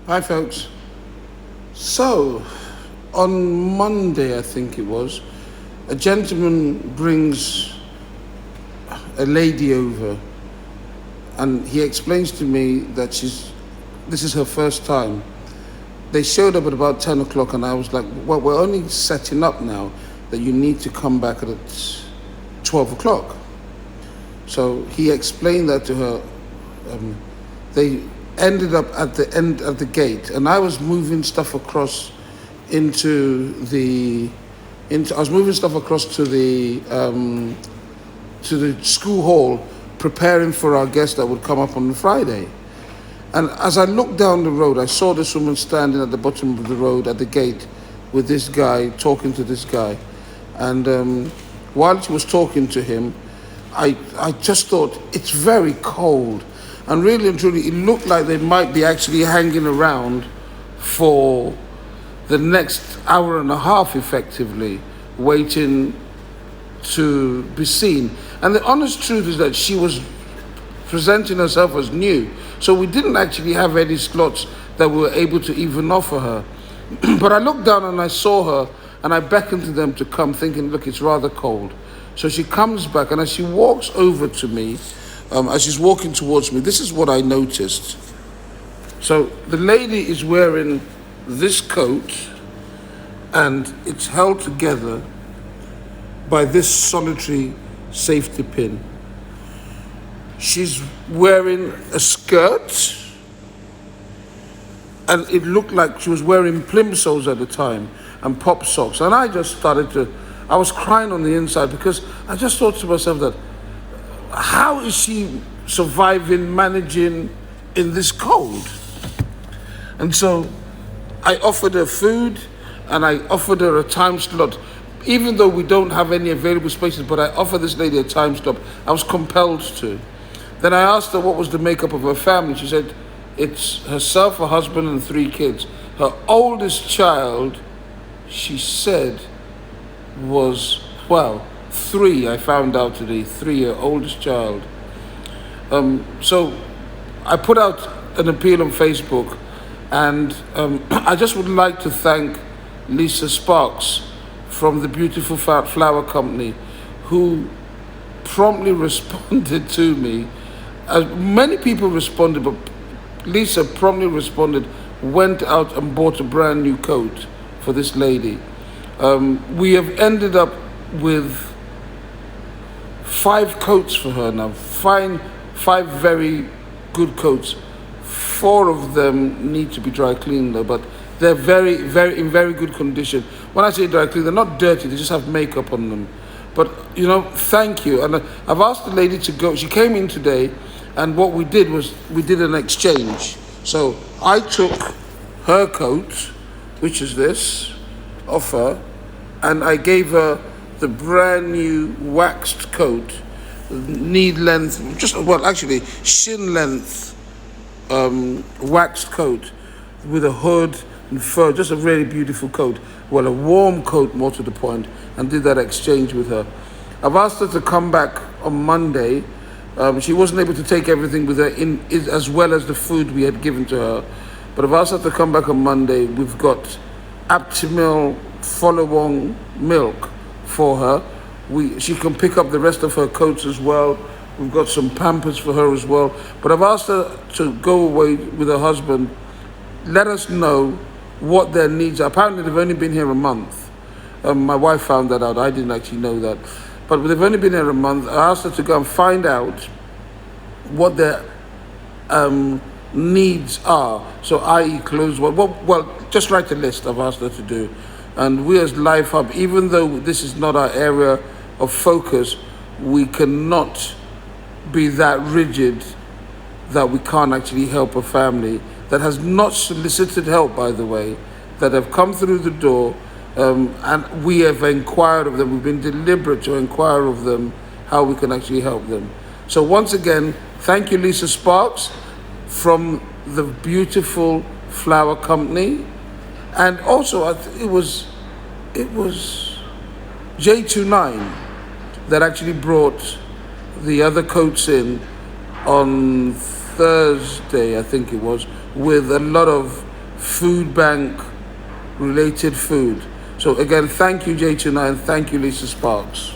Hi, folks. So, on Monday, I think it was, a gentleman brings a lady over, and he explains to me that this is her first time. They showed up at about 10 o'clock, and I was like, well, we're only setting up now, that you need to come back at 12 o'clock. So he explained that to her. They ended up at the end of the gate, and I was moving stuff across I was moving stuff across to the school hall, preparing for our guest that would come up on Friday. And as I looked down the road, I saw this woman standing at the bottom of the road at the gate with this guy, talking to this guy. And while she was talking to him, I just thought, it's very cold. And really and truly, it looked like they might be actually hanging around for the next hour and a half, effectively, waiting to be seen. And the honest truth is that she was presenting herself as new. So we didn't actually have any slots that we were able to even offer her. But I looked down and I saw her, and I beckoned to them to come, thinking, look, it's rather cold. So she comes back, and as she walks over to me, as she's walking towards me, this is what I noticed. So the lady is wearing this coat, and it's held together by this solitary safety pin. She's wearing a skirt, and it looked like she was wearing plimsolls at the time and pop socks. And I was crying on the inside, because I just thought to myself that, how is she surviving, managing in this cold? And so I offered her food, and I offered her a time slot, even though we don't have any available spaces, but I offered this lady a time slot. I was compelled to. Then I asked her what was the makeup of her family. She said it's herself, her husband, and 3 kids. Her oldest child, she said, was, 3, I found out today, 3, her oldest child. So I put out an appeal on Facebook, and I just would like to thank Lisa Sparks from the Beautiful Flower Company, who promptly responded to me. Many people responded, but Lisa promptly responded, went out and bought a brand new coat for this lady. We have ended up with 5 coats for her now, 5 very good coats. 4 of them need to be dry cleaned though, but they're in very good condition. When I say dry clean, they're not dirty, they just have makeup on them. But, thank you. And I've asked the lady to go. She came in today, and what we did was we did an exchange. So I took her coat, which is this, off her, and I gave her the brand new waxed coat, knee length, shin length waxed coat with a hood and fur, just a really beautiful coat. Well, a warm coat, more to the point, and did that exchange with her. I've asked her to come back on Monday. She wasn't able to take everything with her as well as the food we had given to her. But I've asked her to come back on Monday. We've got Aptamil follow-on milk for her. She can pick up the rest of her coats as well. We've got some Pampers for her as well. But I've asked her to go away with her husband. Let us know what their needs are. Apparently they've only been here a month. My wife found that out. I didn't actually know that. But they've only been here a month. I asked her to go and find out what their needs are. So i.e. clothes. Well, just write a list I've asked her to do. And we as LifeHub, even though this is not our area of focus, we cannot be that rigid that we can't actually help a family that has not solicited help, by the way, that have come through the door, and we have inquired of them. We've been deliberate to inquire of them how we can actually help them. So once again, thank you, Lisa Sparks from the Beautiful Flower Company. And also, it was J29 that actually brought the other coats in on Thursday, I think it was, with a lot of food bank related food. So again, thank you J29, thank you Lisa Sparks.